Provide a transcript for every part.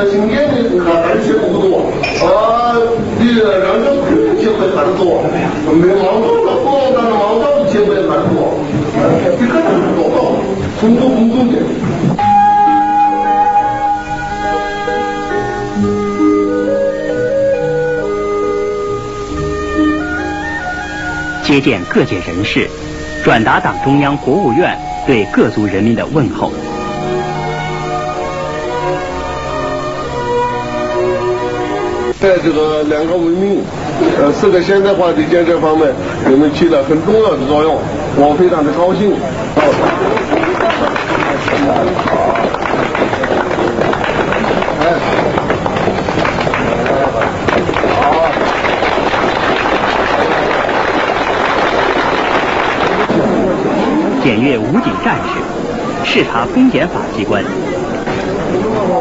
新疆的还是不多，你两江协会还是多，没毛泽东多，但是毛泽东协会还是多，这个就是做到很多工作的。接见各界人士，转达党中央、国务院对各族人民的问候。在这个两个文明、4个现代化的建设方面，你们起了很重要的作用，我非常的高兴。检阅武警战士，视察公检法机关。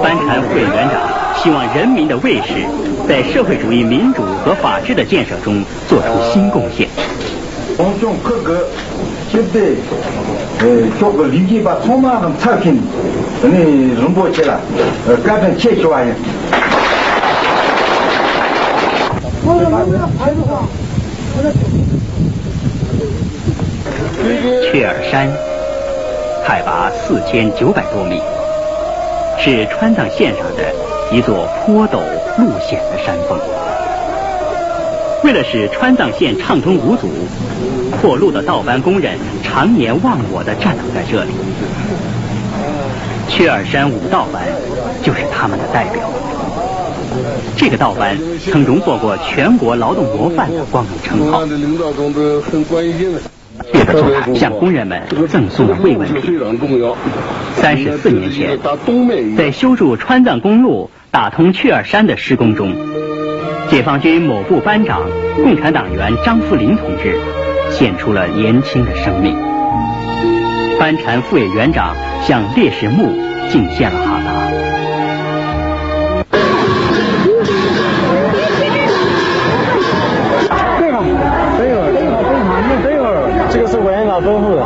班禅副委员长希望人民的卫士在社会主义民主和法治的建设中做出新贡献。공정各个绝对做个理解把充满很差评，你融合起来，改成解决完了。雀儿山，海拔4900多米，是川藏线上的一座坡陡路险的山峰。为了使川藏线畅通无阻，破路的道班工人常年忘我地站等在这里。雀儿山武道班就是他们的代表。这个道班曾荣获过全国劳动模范的光荣称号。这个座谈向工人们赠送了慰问品。34年前，在修筑川藏公路打通雀儿山的施工中，解放军某部班长、共产党员张福林同志献出了年轻的生命。班禅副委员长向烈士墓敬献了哈达。这个是委员长吩咐的。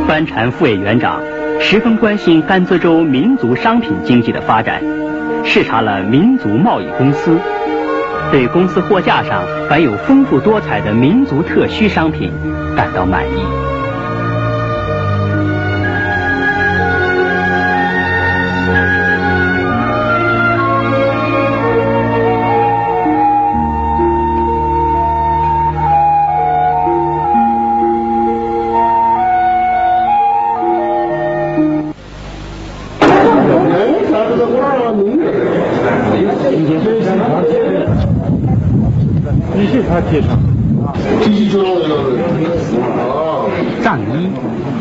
班禅副委员长十分关心甘孜州民族商品经济的发展，视察了民族贸易公司，对公司货架上摆有丰富多彩的民族特需商品感到满意。藏医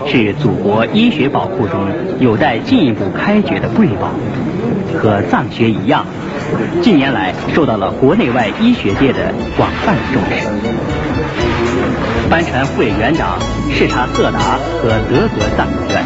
是祖国医学宝库中有待进一步开掘的瑰宝，和藏学一样，近年来受到了国内外医学界的广泛重视。班禅副委员长视察赫达和德格藏医院。